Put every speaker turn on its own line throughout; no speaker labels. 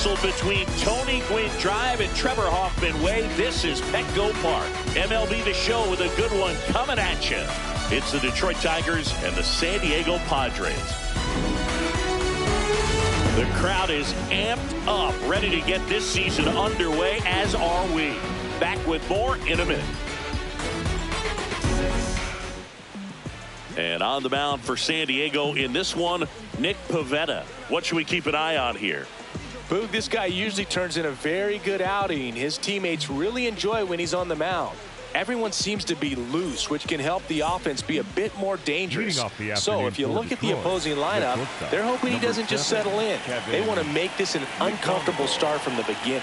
nestled between Tony Gwynn Drive and Trevor Hoffman Way. This is Petco Park. MLB The Show with a good one coming at you. It's the Detroit Tigers and the San Diego Padres. The crowd is amped up, ready to get this season underway, as are we. Back with more in a minute. And on the mound for San Diego in this one, Nick Pivetta. What should we keep an eye on here?
Boog, this guy usually turns in a very good outing. His teammates really enjoy when he's on the mound. Everyone seems to be loose, which can help the offense be a bit more dangerous. So if you look at the opposing lineup, they're hoping he doesn't just settle in. They want to make this an uncomfortable start from the beginning.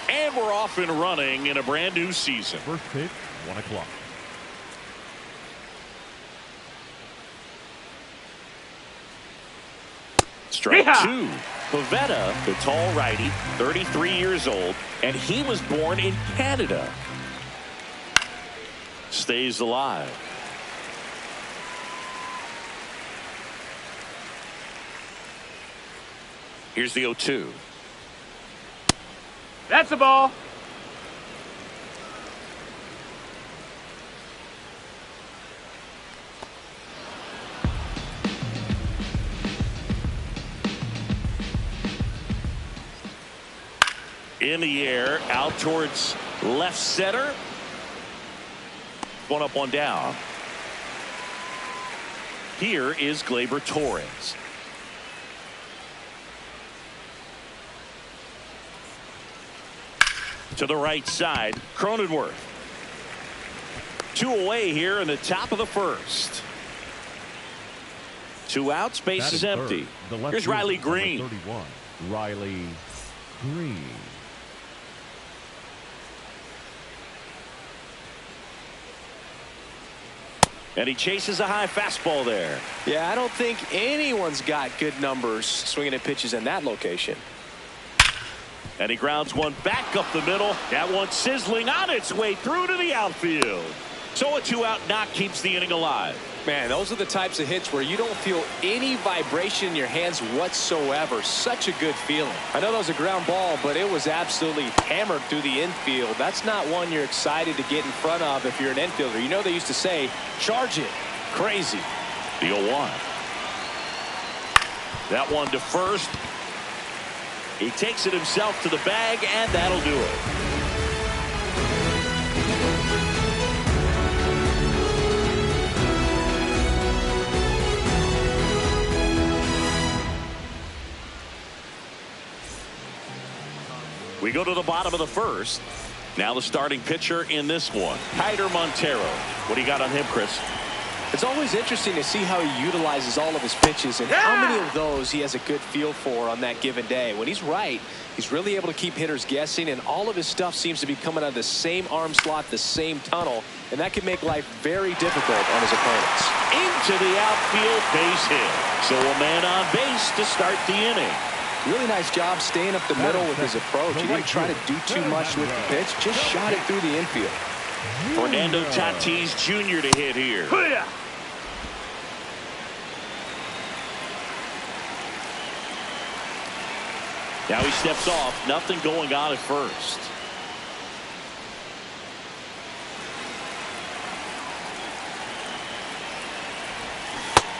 And we're off and running in a brand new season.
First pitch, 1 o'clock.
Strike two. Pivetta, the tall righty, 33 years old, and he was born in Canada. Stays alive. Here's the 0-2.
That's the ball.
In the air, out towards left center. One up, one down. Here is Gleyber Torres. To the right side, Cronenworth. 2 away here in the top of the first. 2 outs, base is empty. Here's Riley Green.
31. Riley Green.
And he chases a high fastball there.
Yeah, I don't think anyone's got good numbers swinging at pitches in that location.
And he grounds one back up the middle. That one sizzling on its way through to the outfield. So a 2-out knock keeps the inning alive.
Man, those are the types of hits where you don't feel any vibration in your hands whatsoever. Such a good feeling. I know that was a ground ball, but it was absolutely hammered through the infield. That's not one you're excited to get in front of if you're an infielder. You know they used to say, charge it. Crazy.
The 0-1. That one to first. He takes it himself to the bag, and that'll do it. We go to the bottom of the first. Now the starting pitcher in this one, Hyder Montero. What do you got on him, Chris?
It's always interesting to see how he utilizes all of his pitches and how many of those he has a good feel for on that given day. When he's right, he's really able to keep hitters guessing, and all of his stuff seems to be coming out of the same arm slot, the same tunnel, and that can make life very difficult on his opponents.
Into the outfield, base hit. So a man on base to start the inning.
Really nice job staying up the middle with his approach. He didn't try to do too much with the pitch, just shot it through the infield.
Fernando Tatis Jr. to hit here. Now he steps off. Nothing going on at first.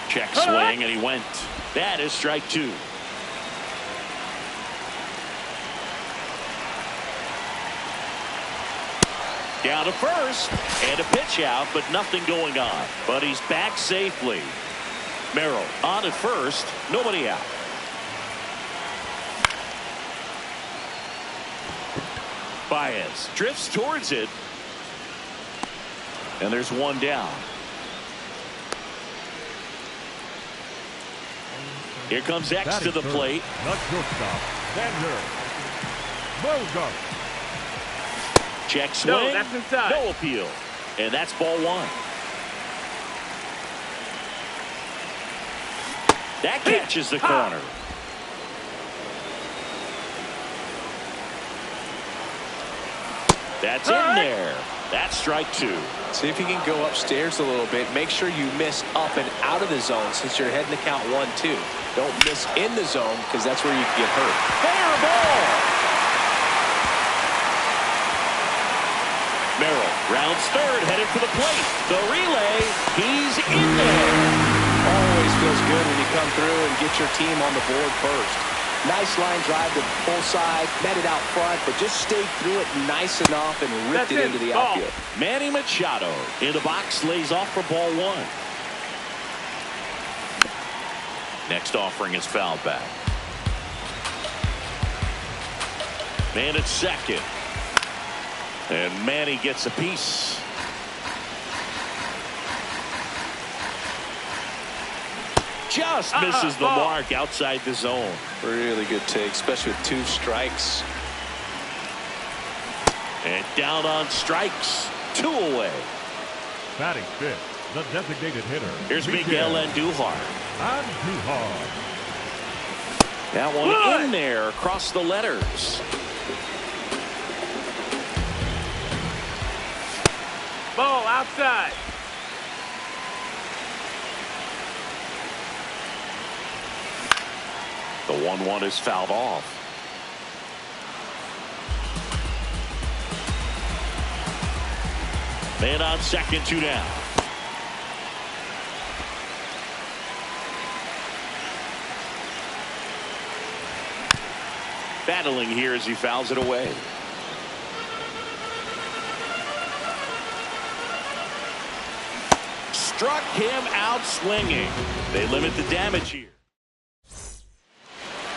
Check swing, and he went. That is strike 2. Down to first, and a pitch out, but nothing going on. But he's back safely. Merrill on at first, nobody out. Baez drifts towards it, and there's one down. Here comes X to the plate.
Not shortstop. Xander Bogaerts.
Check swing.
No, that's inside.
No appeal. And that's ball 1. That catches the corner. That's in there. That's strike 2.
See if you can go upstairs a little bit. Make sure you miss up and out of the zone since you're heading to count 1-2. Don't miss in the zone because that's where you can get hurt.
Fair ball. Merrill rounds third, headed for the plate. The relay, he's in there.
Always feels good when you come through and get your team on the board first. Nice line drive to full side, met it out front, but just stayed through it nice enough and ripped it into the outfield.
Manny Machado in the box, lays off for ball 1. Next offering is fouled back. Man at second. And Manny gets a piece. Just misses the mark outside the zone.
Really good take, especially with 2 strikes.
And down on strikes. 2 away.
Batting fifth, the designated hitter.
Here's Miguel Andujar.
Andujar.
That one in there across the letters.
Ball outside.
The 1-1 is fouled off. Man on second, 2 down. Battling here as he fouls it away. Struck him out swinging. They limit the damage here.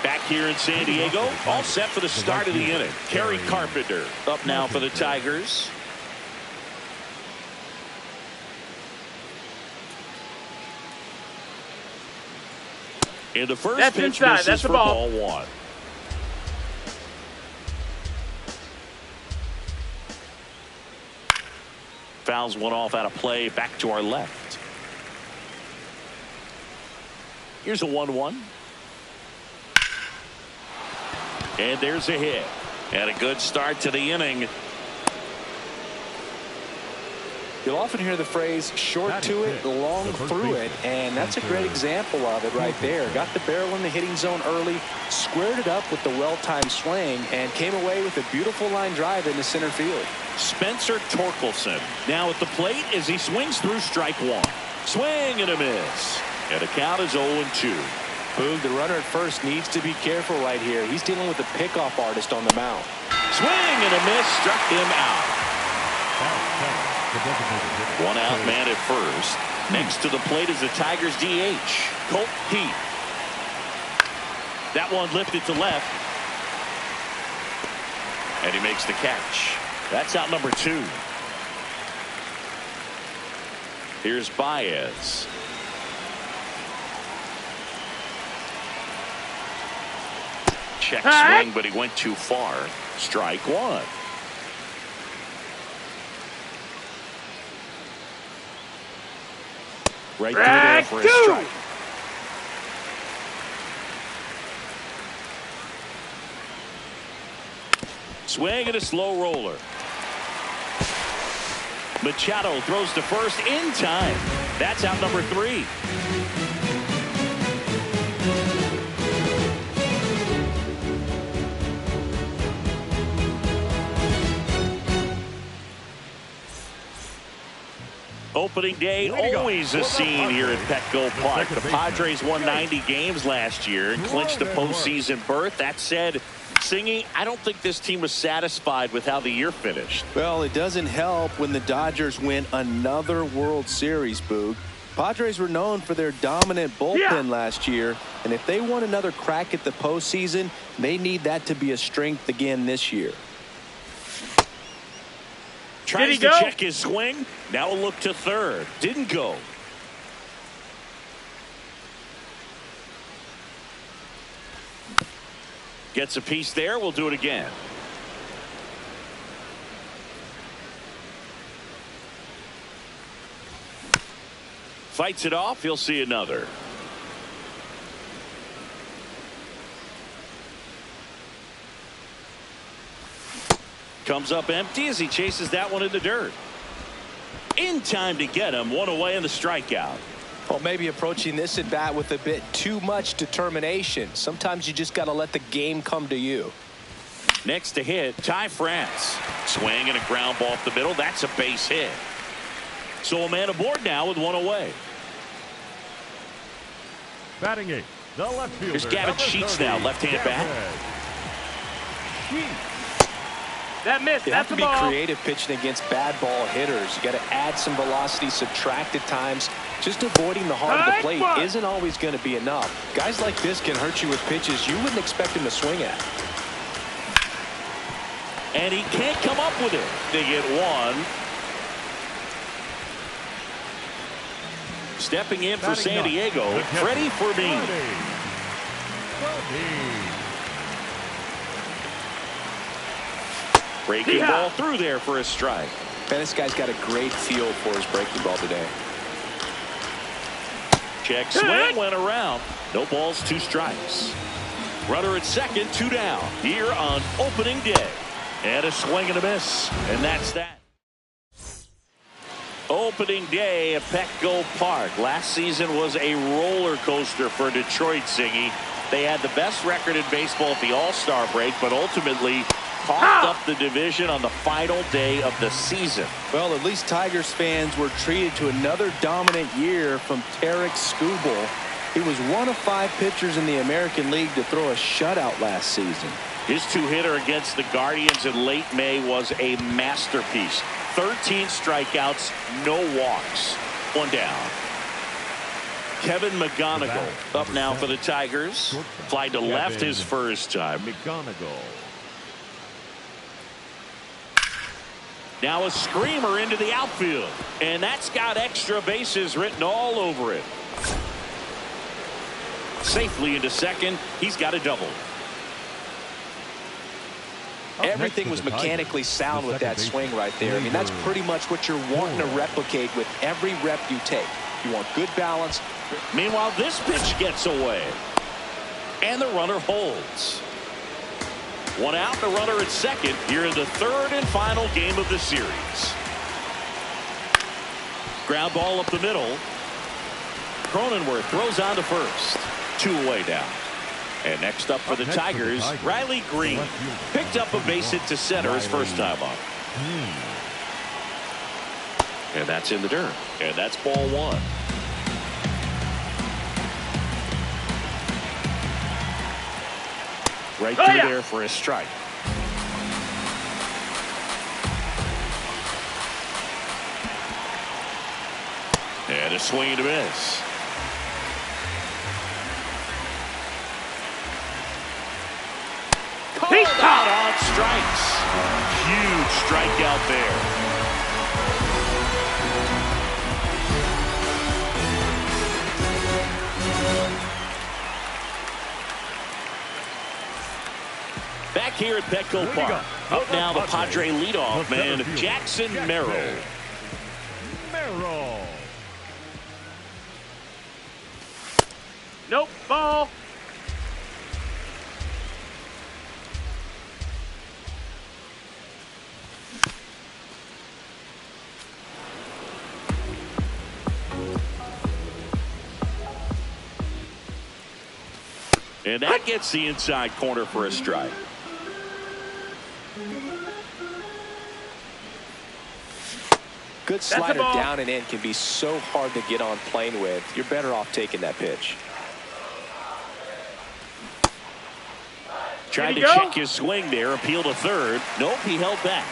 Back here in San Diego, all set for the start of the inning. Kerry Carpenter up now for the Tigers. In the first
That's
pitch,
inside.
misses
That's the
for
ball.
ball 1. Fouls one off out of play, back to our left. Here's a 1-1. And there's a hit. And a good start to the inning.
You'll often hear the phrase short to it, long through it, and that's a great example of it right there. Got the barrel in the hitting zone early, squared it up with the well-timed swing, and came away with a beautiful line drive into center field.
Spencer Torkelson now at the plate as he swings through strike 1. Swing and a miss. And the count is 0-2.
Boog, the runner at first needs to be careful right here. He's dealing with a pickoff artist on the mound.
Swing and a miss, struck him out. 1 out, man at first. Next to the plate is the Tigers DH, Colt Heath. That one lifted to left. And he makes the catch. That's out number 2. Here's Baez. Check swing, but he went too far. Strike 1. Right through there for a strike. Swing and a slow roller. Machado throws to first in time. That's out number 3. Opening day, always a scene here at Petco Park. The Padres won 90 games last year and clinched a postseason berth. That said, Singy, I don't think this team was satisfied with how the year finished.
Well, it doesn't help when the Dodgers win another World Series, Boog. Padres were known for their dominant bullpen last year, and if they want another crack at the postseason, they need that to be a strength again this year.
Tries to check his swing. Now a look to third. Didn't go. Gets a piece there. We'll do it again. Fights it off. He'll see another. Comes up empty as he chases that one in the dirt. In time to get him. One away in the strikeout.
Well, maybe approaching this at bat with a bit too much determination. Sometimes you just got to let the game come to you.
Next to hit, Ty France. Swing and a ground ball up the middle. That's a base hit. So a man aboard now with one away.
Batting 8, the left fielder.
Here's Gavin Sheets now, left-hand bat.
That missed.
You
That's
have to
the
be
ball.
creative pitching against bad ball hitters. You got to add some velocity, subtract at times. Just avoiding the heart of the plate isn't always going to be enough. Guys like this can hurt you with pitches you wouldn't expect him to swing at.
And he can't come up with it. They get one. Stepping in for San Diego, Freddie Fermin. Breaking ball through there for a strike.
Man, this guy's got a great feel for his breaking ball today.
Check swing, went around. No balls, 2 strikes. Runner at second, 2 down. Here on opening day. And a swing and a miss. And that's that. Opening day at Petco Park. Last season was a roller coaster for Detroit, Singy. They had the best record in baseball at the All-Star break, but ultimately coughed up the division on the final day of the season.
Well, at least Tigers fans were treated to another dominant year from Tarek Skubal. He was one of 5 pitchers in the American League to throw a shutout last season.
His 2-hitter against the Guardians in late May was a masterpiece. 13 strikeouts, no walks. 1 down. Kevin McGonigal up now for the Tigers. Fly to left his first time.
McGonigal.
Now a screamer into the outfield. And that's got extra bases written all over it. Safely into second. He's got a double.
Everything was mechanically sound with that swing right there. I mean, that's pretty much what you're wanting to replicate with every rep you take. You want good balance.
Meanwhile, this pitch gets away. And the runner holds. 1 out, the runner at second here in the 3rd and final game of the series. Ground ball up the middle. Cronenworth throws on to first. 2 away now. And next up for the Tigers, Riley Green picked up a base hit to center his first time up. And that's in the dirt. And that's ball 1. Right through there for a strike. And a swing and a miss. Called out on strikes. Huge strikeout there. Back here at Petco Park. Up now the Padre leadoff man, Jackson Merrill.
Nope, ball.
And that gets the inside corner for a strike.
Good slider down and in can be so hard to get on plane with. You're better off taking that pitch.
Tried to check his swing there, appeal to third. Nope, he held back.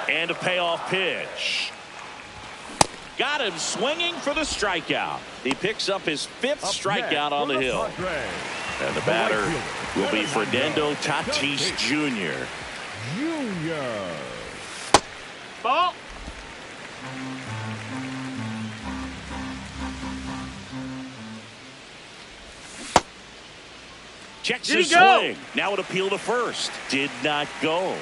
And a payoff pitch. Got him swinging for the strikeout. He picks up his 5th strikeout on the hill. And the batter will be Fernando Tatis Jr.
Ball.
Checks his swing. Now an appeal to first. Did not go.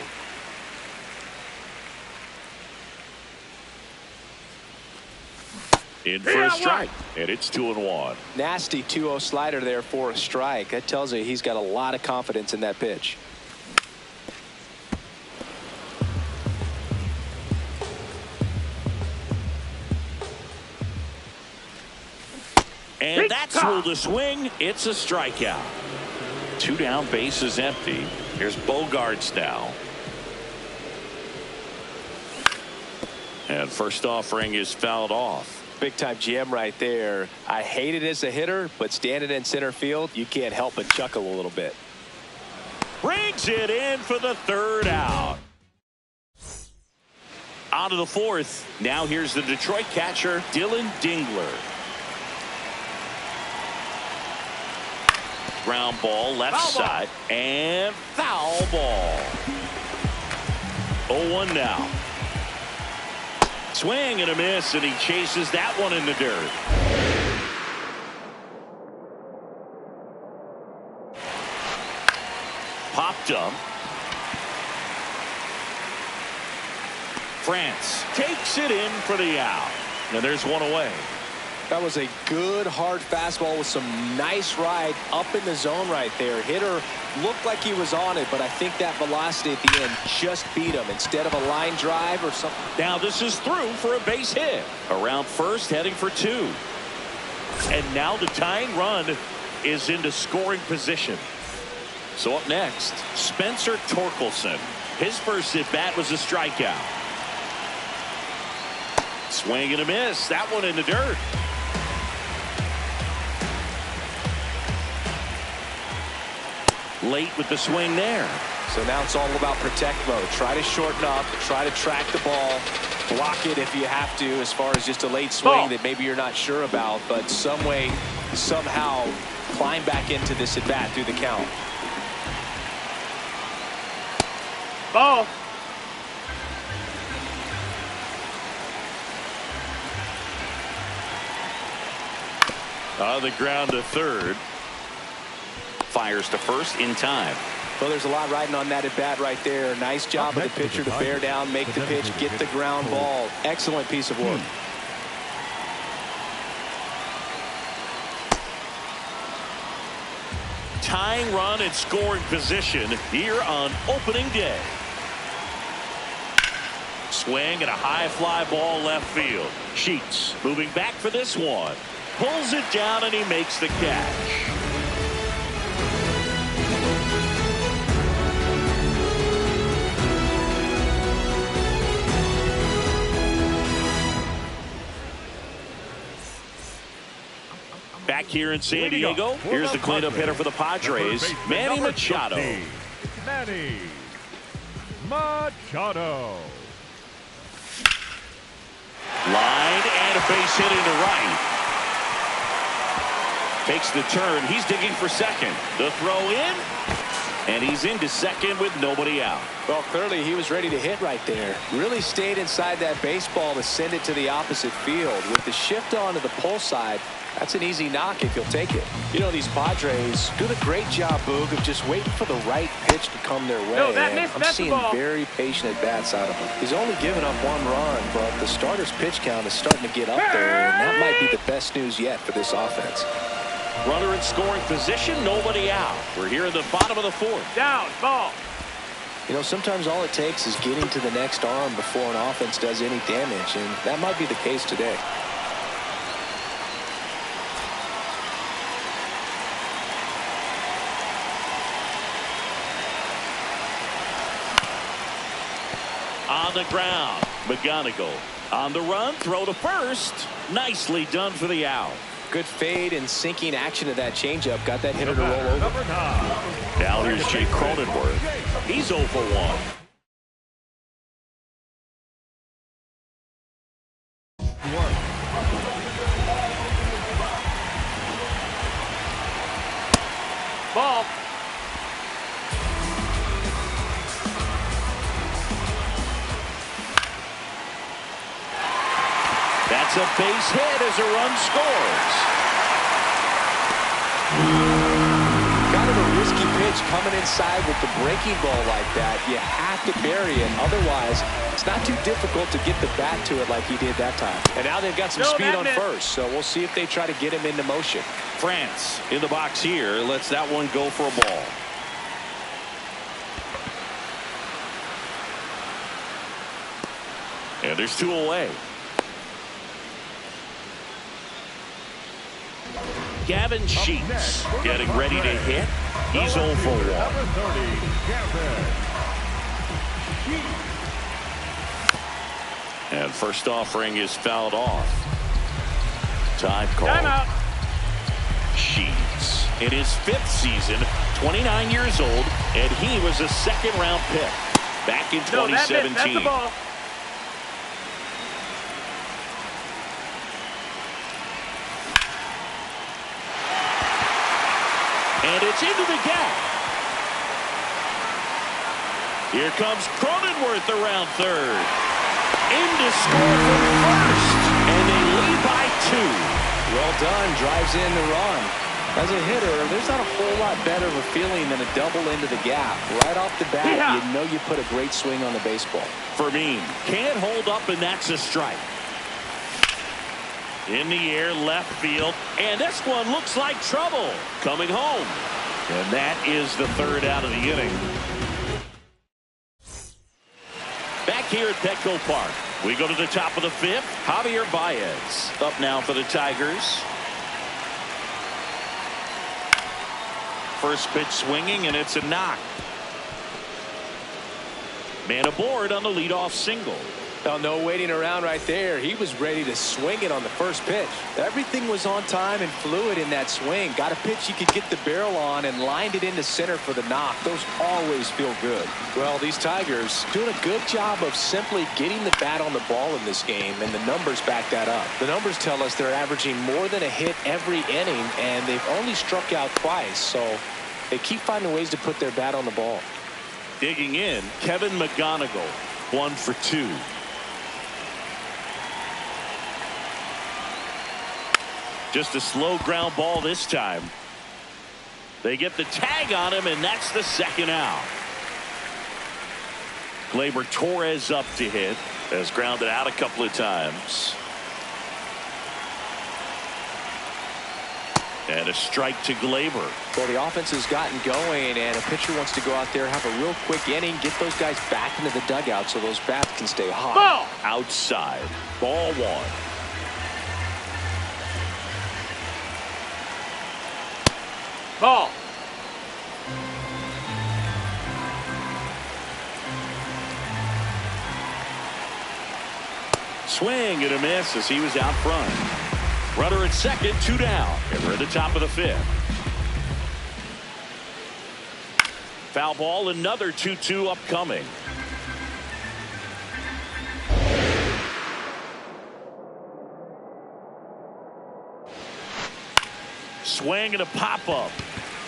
In for a strike. And it's 2-1.
Nasty 2-0 slider there for a strike. That tells you he's got a lot of confidence in that pitch.
And that's ruled a swing. It's a strikeout. 2 down, bases empty. Here's Bogarts now. And first offering is fouled off.
Big time jam right there. I hate it as a hitter, but standing in center field, you can't help but chuckle a little bit.
Brings it in for the 3rd out. On to the 4th. Now here's the Detroit catcher, Dylan Dingler. Ground ball left side and foul ball. 0-1 now. Swing and a miss, and he chases that one in the dirt. Popped up. France takes it in for the out. Now there's one away.
That was a good hard fastball with some nice ride up in the zone right there. Hitter looked like he was on it, but I think that velocity at the end just beat him instead of a line drive or something.
Now this is through for a base hit. Around first, heading for 2. And now the tying run is into scoring position. So up next, Spencer Torkelson. His first at bat was a strikeout. Swing and a miss. That one in the dirt. Late with the swing there.
So now it's all about protect mode. Try to shorten up, try to track the ball, block it if you have to, as far as just a late swing that maybe you're not sure about, but some way, somehow climb back into this at bat through the count.
Ball.
On the ground to 3rd. Fires to first in time.
Well, there's a lot riding on that at bat right there. Nice job of the pitcher to bear down, make the pitch, get the ground ball. Excellent piece of work.
Tying run and scoring position here on opening day. Swing and a high fly ball left field. Sheets moving back for this one. Pulls it down and he makes the catch. Back here in San Diego, here's the cleanup hitter for the Padres, Manny Machado.
Manny Machado.
Line and a base hit into right. Takes the turn. He's digging for second. The throw in. And he's into second with nobody out.
Well, clearly he was ready to hit right there. Really stayed inside that baseball to send it to the opposite field. With the shift on to the pull side, that's an easy knock if you'll take it. You know, these Padres do a great job, Boog, of just waiting for the right pitch to come their way.
No, that missed,
I'm seeing very patient at-bats out of him. He's only given up 1 run, but the starter's pitch count is starting to get up there, and that might be the best news yet for this offense.
Runner in scoring position, nobody out. We're here in the bottom of the 4th.
Down, ball.
You know, sometimes all it takes is getting to the next arm before an offense does any damage, and that might be the case today.
On the ground, McGonigal. On the run, throw to first. Nicely done for the out.
Good fade and sinking action of that changeup. Got that hitter to roll over.
Now here's Jake Cronenworth. He's 0 for 1.
Ball.
That's a base hit as a run scores.
Kind of a risky pitch coming inside with the breaking ball like that. You have to bury it. Otherwise, it's not too difficult to get the bat to it like he did that time. And now they've got some speed on first, so we'll see if they try to get him into motion.
France in the box here lets that one go for a ball. And there's 2 away. Gavin Sheets getting ready to hit. He's 0 for 1. And first offering is fouled off. Time call.
Timeout.
Sheets in his 5th season, 29 years old, and he was a second-round pick back in 2017.
That's the ball.
And it's into the gap. Here comes Cronenworth around third. In to score from first. And they lead by 2.
Well done. Drives in the run. As a hitter, there's not a whole lot better of a feeling than a double into the gap. Right off the bat, you know you put a great swing on the baseball.
Fermin can't hold up, and that's a strike. In the air, left field, and this one looks like trouble. Coming home. And that is the 3rd out of the inning. Back here at Petco Park, we go to the top of the 5th. Javier Baez up now for the Tigers. First pitch swinging, and it's a knock. Man aboard on the leadoff single.
Well, no waiting around right there. He was ready to swing it on the first pitch. Everything was on time and fluid in that swing. Got a pitch you could get the barrel on and lined it into center for the knock. Those always feel good. Well, these Tigers doing a good job of simply getting the bat on the ball in this game, and the numbers back that up. The numbers tell us they're averaging more than a hit every inning, and they've only struck out twice, so they keep finding ways to put their bat on the ball.
Digging in, Kevin McGonigal, 1 for 2. Just a slow ground ball this time. They get the tag on him, and that's the 2nd out. Gleyber Torres up to hit. Has grounded out a couple of times. And a strike to Gleyber.
Well, the offense has gotten going, and a pitcher wants to go out there, have a real quick inning, get those guys back into the dugout so those bats can stay hot.
Ball.
Outside. Ball 1.
Ball.
Swing and a miss as he was out front. Runner at second, 2 down. And we're at the top of the 5th. Foul ball, another 2-2 upcoming. Swing and a pop-up.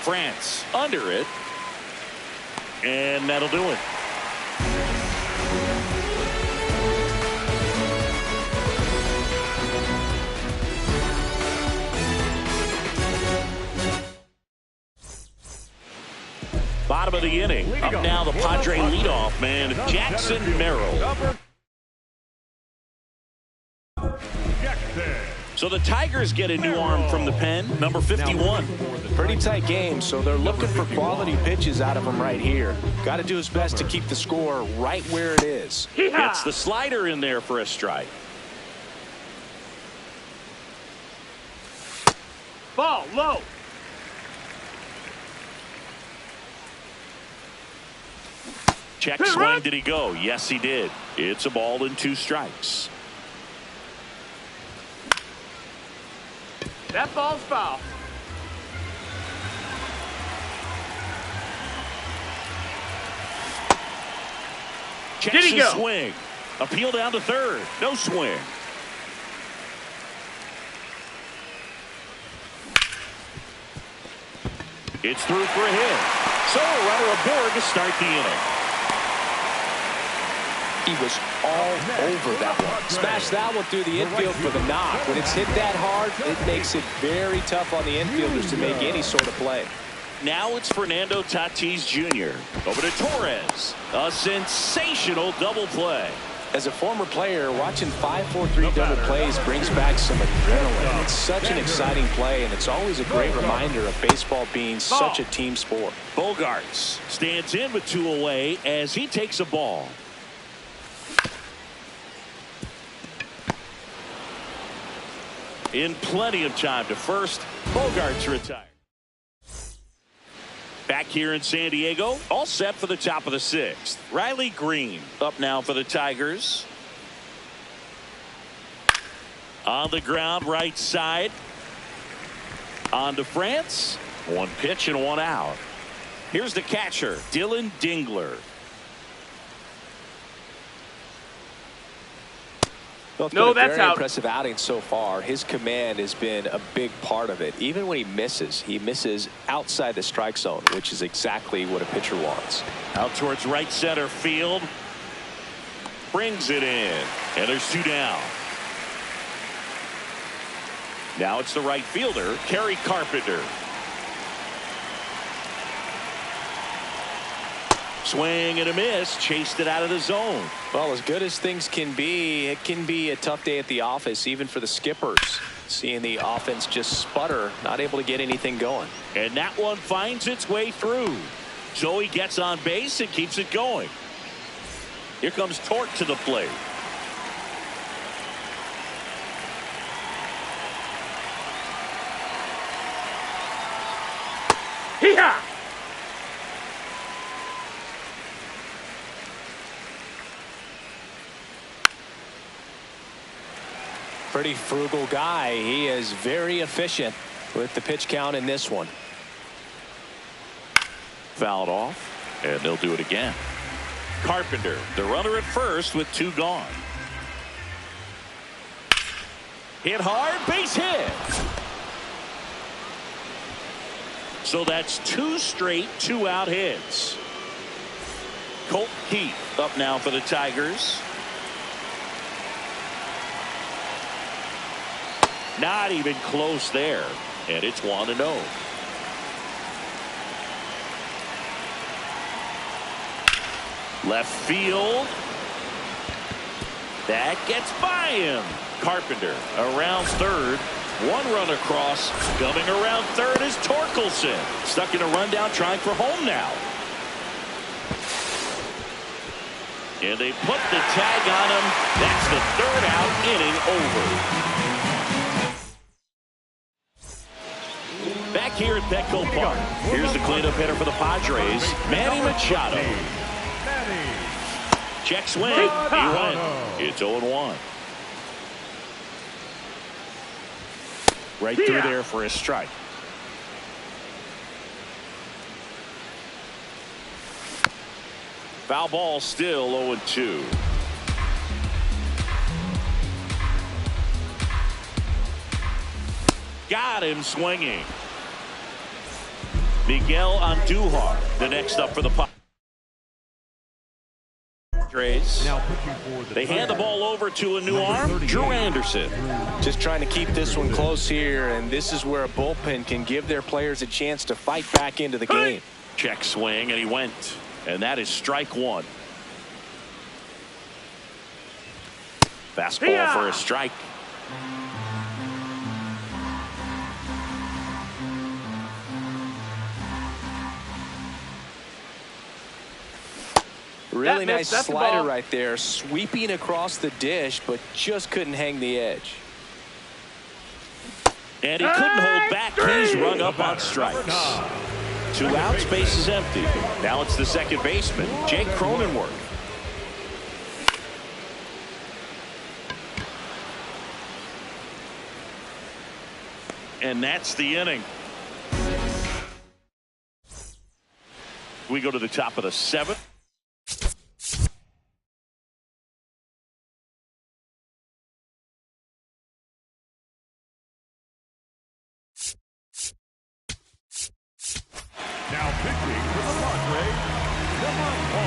France under it. And that'll do it. Bottom of the inning. Up now the Padre leadoff man, Jackson Merrill. So the Tigers get a new arm from the pen, number 51.
Pretty tight game, so they're looking for quality pitches out of him right here. Got to do his best to keep the score right where it is.
Gets the slider in there for a strike.
Ball low.
Check swing. Did he go? Yes, he did. It's a ball and 2 strikes.
That ball's foul.
Checks
Did he
his
go?
swing. Appeal down to third. No swing. It's through for a hit. So a runner aboard to start the inning.
He was all over that one. Smashed that one through the infield for the knock. When it's hit that hard, it makes it very tough on the infielders to make any sort of play.
Now it's Fernando Tatis Jr. Over to Torres. A sensational double play.
As a former player, watching 5-4-3 double plays brings back some adrenaline. It's such an exciting play, and it's always a great reminder of baseball being such a team sport.
Bogarts stands in with 2 away as he takes a ball. in plenty of time to first. Bogart's retired. Back here in San Diego, all set for the top of the 6th. Riley Green up now for the Tigers. On the ground, right side. On to France. 1 pitch and 1 out. Here's the catcher, Dylan Dingler.
Well, it's been a very impressive outing so far. His command has been a big part of it. Even when he misses outside the strike zone, which is exactly what a pitcher wants.
Out towards right center field. Brings it in. And there's 2 down. Now it's the right fielder, Kerry Carpenter. Swing and a miss, chased it out of the zone.
Well, as good as things can be, it can be a tough day at the office, even for the skippers. Seeing the offense just sputter, not able to get anything going.
And that one finds its way through. So he gets on base and keeps it going. Here comes Torque to the plate.
Hee-haw!
Pretty frugal guy. He is very efficient with the pitch count in this one.
Fouled off, and they'll do it again. Carpenter, the runner at first with 2 gone. Hit hard, base hit. So that's 2 straight 2-out hits. Colt Keith up now for the Tigers. Not even close there. And it's 1-0. Left field. That gets by him. Carpenter around third. 1 run across. Coming around third is Torkelson. Stuck in a rundown trying for home now. And they put the tag on him. That's the 3rd out, inning over. Back here at Petco Park. Here's the cleanup hitter for the Padres, Manny Machado. Check swing. He went. It's 0-1. Right through there for a strike. Foul ball, still 0-2. Got him swinging. Miguel Andujar, the next up for the Padres. They hand the ball over to a new arm, Drew Anderson.
Just trying to keep this one close here, and this is where a bullpen can give their players a chance to fight back into the game.
Check swing, and he went. And that is strike 1. Fastball for a strike.
Really nice slider right there, sweeping across the dish, but just couldn't hang the edge.
And he couldn't hold back. He's rung up on strikes. 2 outs, base is empty. Now it's the second baseman, Jake Cronenworth. And that's the inning. We go to the top of the 7th.
Now pitching for the Padres, number 1,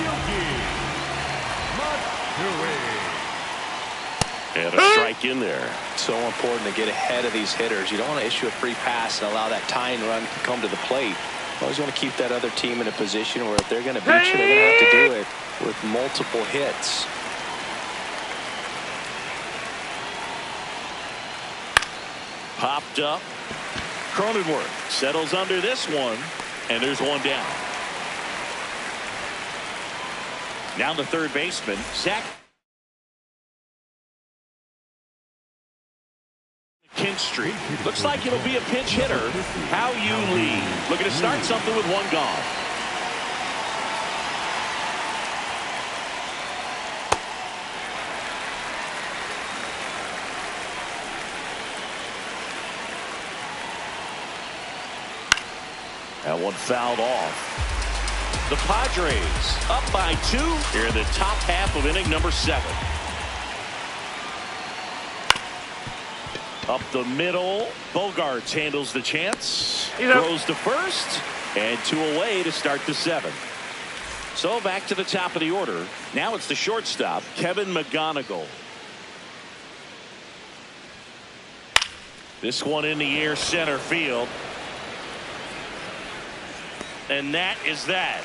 Yogi Matsui.
And a strike in there.
So important to get ahead of these hitters. You don't want to issue a free pass and allow that tying run to come to the plate. You always want to keep that other team in a position where if they're going to beat you, they're going to have to do it with multiple hits.
Popped up. Cronenworth settles under this one, and there's 1 down. Now the third baseman, Zach pinch streak. Looks like it'll be a pinch hitter. How you lead. Looking to start something with one gone. That one fouled off. The Padres up by 2 here in the top half of inning number 7. Up the middle, Bogarts handles the chance. Throws to first, and 2 away to start the 7th. So back to the top of the order. Now it's the shortstop, Kevin McGonigal. This one in the air, center field. And that is that.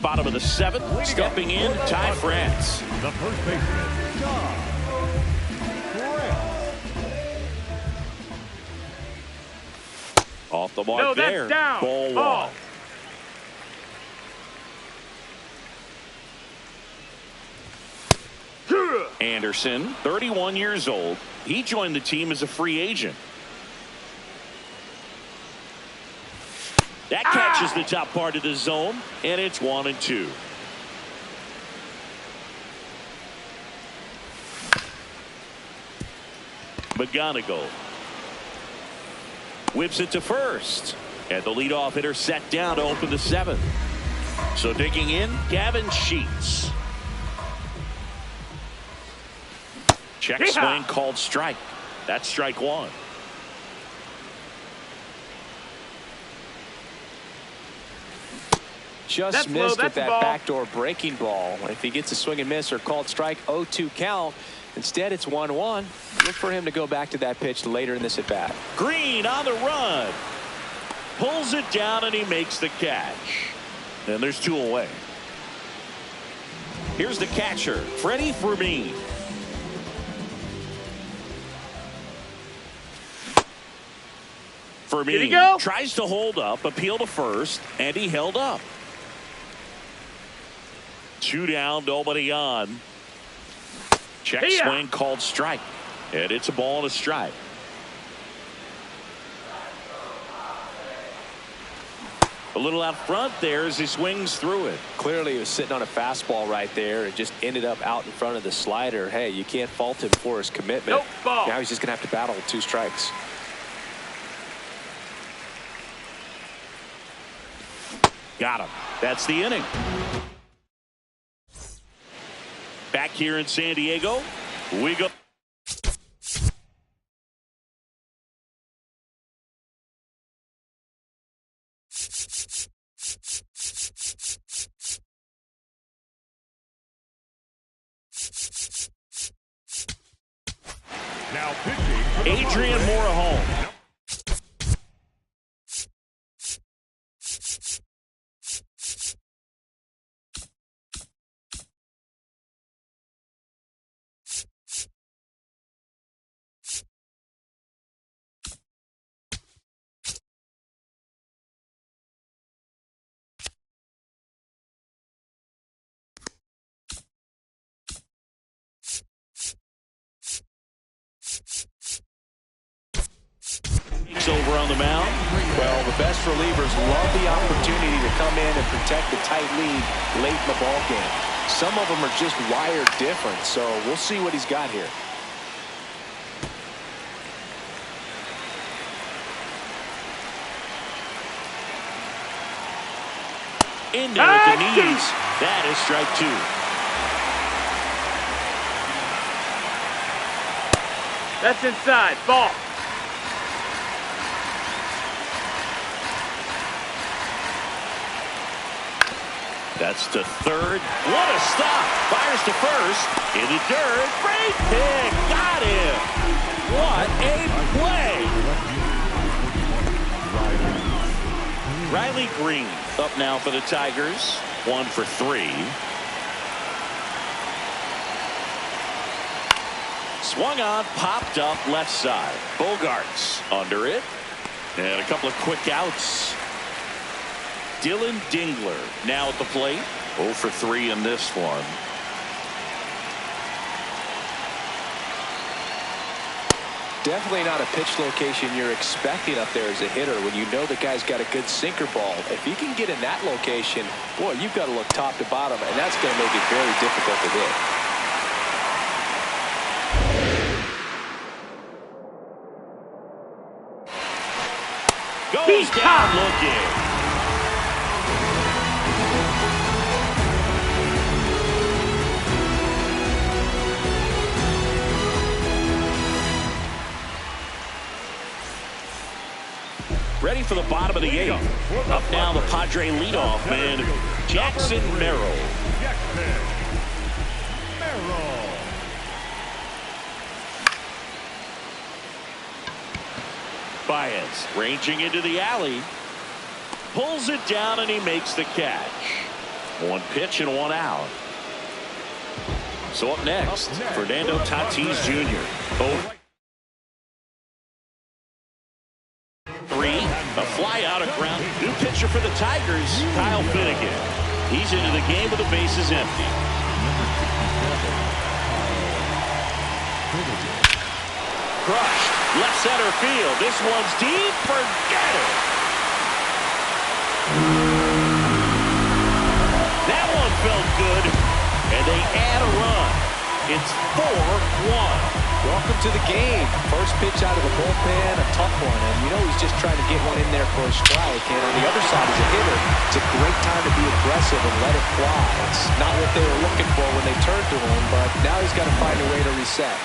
Bottom of the 7th, stepping in, Ty France.
The first baseman, Ty France.
Off the mark there.
Down.
Ball 1. Anderson, 31 years old. He joined the team as a free agent. That catches the top part of the zone, and it's 1-2. McGonigal whips it to first, and the leadoff hitter set down to open the 7th. So digging in, Gavin Sheets. Check swing called strike. That's strike 1.
Just missed with that backdoor breaking ball. If he gets a swing and miss or called strike, 0-2 count. Instead, it's 1-1. Look for him to go back to that pitch later in this at bat.
Green on the run. Pulls it down and he makes the catch. And there's 2 away. Here's the catcher, Freddie Fermin. Fermin tries to hold up, appeal to first, and he held up. 2 down, nobody on. Check swing called strike. And it's a ball and a strike. A little out front there as he swings through it.
Clearly he was sitting on a fastball right there. It just ended up out in front of the slider. Hey, you can't fault him for his commitment. Now he's just going to have to battle with 2 strikes.
Got him. That's the inning. Back here in San Diego, we go.
Now pitching,
Adrian Morejon. Over on the mound.
Well, the best relievers love the opportunity to come in and protect the tight lead late in the ball game. Some of them are just wired different, so we'll see what he's got here.
In there at the knees. That is strike 2.
That's inside. Ball.
That's to third. What a stop. Fires to first. In the dirt. Great pick. Got him. What a play. Riley Green up now for the Tigers. 1 for 3. Swung on, popped up left side. Bogarts under it. And a couple of quick outs. Dylan Dingler now at the plate. 0 for 3 in this one.
Definitely not a pitch location you're expecting up there as a hitter when you know the guy's got a good sinker ball. If you can get in that location, boy, you've got to look top to bottom, and that's going to make it very difficult to hit.
Goes down looking. Ready for the bottom of the 8th. Up now the Padre leadoff man, Jackson Merrill. Baez ranging into the alley. Pulls it down and he makes the catch. 1 pitch and 1 out. So up next, Fernando Tatis Jr. Oh. 3, a fly out of ground. New pitcher for the Tigers, Kyle Finnegan. He's into the game with the bases empty. Crushed, left center field. This one's deep, forget it. That one felt good, and they add a run. It's 4-1.
Welcome to the game. First pitch out of the bullpen, a tough one, and you know he's just trying to get one in there for a strike. And on the other side, as a hitter, it's a great time to be aggressive and let it fly. It's not what they were looking for when they turned to him, but now he's got to find a way to reset.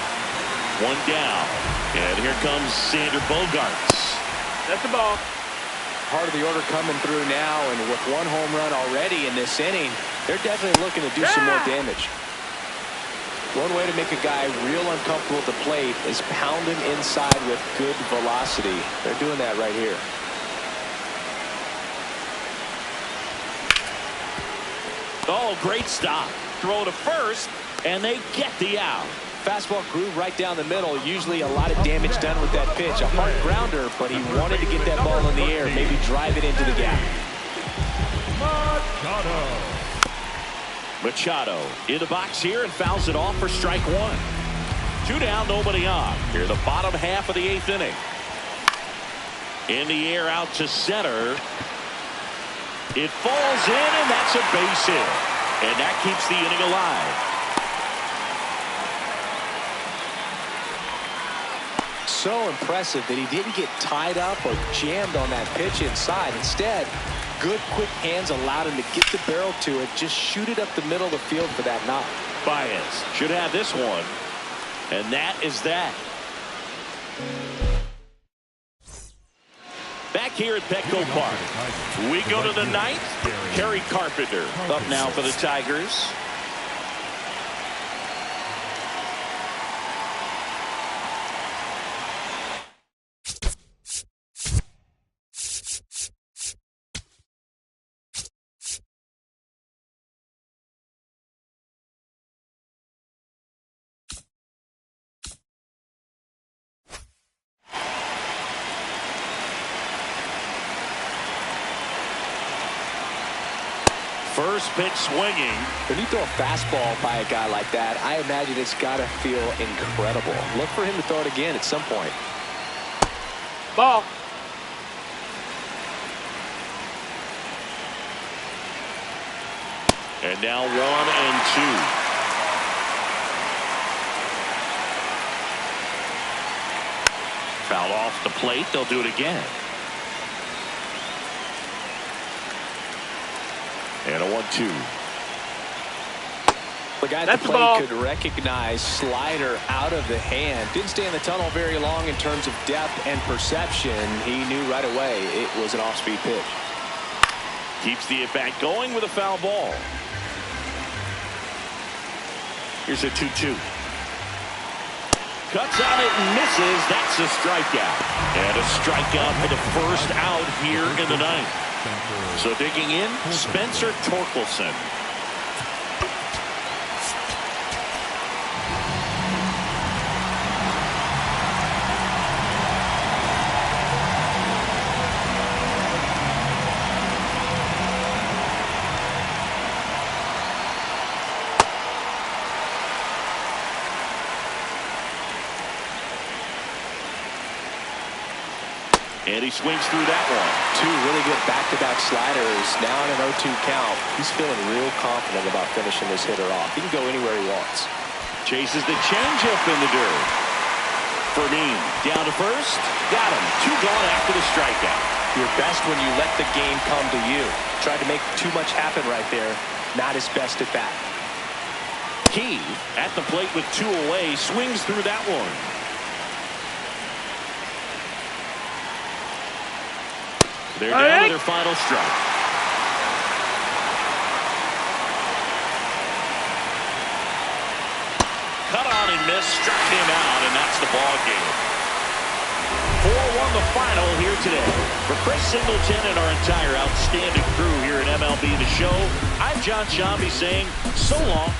1 down, and here comes Sander Bogarts.
That's the ball.
Part of the order coming through now, and with 1 home run already in this inning, they're definitely looking to do some more damage. One way to make a guy real uncomfortable at the plate is pound him inside with good velocity. They're doing that right here.
Oh, great stop. Throw to first, and they get the out.
Fastball grew right down the middle. Usually a lot of damage done with that pitch. A hard grounder, but he wanted to get that ball in the air, maybe drive it into the gap.
Machado in the box here and fouls it off for strike 1. 2 down, nobody on. Here the bottom half of the 8th inning. In the air out to center. It falls in, and that's a base hit. And that keeps the inning alive.
So impressive that he didn't get tied up or jammed on that pitch inside. Instead, good quick hands allowed him to get the barrel to it, just shoot it up the middle of the field for that knock.
Baez should have this one, and that is that. Back here at Petco Park, we go to the 9th. Kerry Carpenter up now for the Tigers. First pitch swinging.
When you throw a fastball by a guy like that, I imagine it's got to feel incredible. Look for him to throw it again at some point.
Ball.
And now 1 and 2. Foul off the plate. They'll do it again. And a 1-2.
The guy at the plate could recognize slider out of the hand. Didn't stay in the tunnel very long in terms of depth and perception. He knew right away it was an off-speed pitch.
Keeps the at-bat going with a foul ball. Here's a 2-2. Cuts on it and misses. That's a strikeout. And a strikeout for the first out here in the 9th. So digging in, Spencer Torkelson. And he swings through that one.
Two really good back-to-back sliders. Now in an 0-2 count. He's feeling real confident about finishing this hitter off. He can go anywhere he wants.
Chases the changeup in the dirt. Fermin down to first. Got him. Two gone after the strikeout.
You're best when you let the game come to you. Tried to make too much happen right there. Not his best at bat.
Key at the plate with two away. Swings through that one. They're down to their final strike. Cut on and miss, struck him out, and that's the ball game. 4-1 the final here today. For Chris Singleton and our entire outstanding crew here at MLB The Show, I'm John Shambi saying so long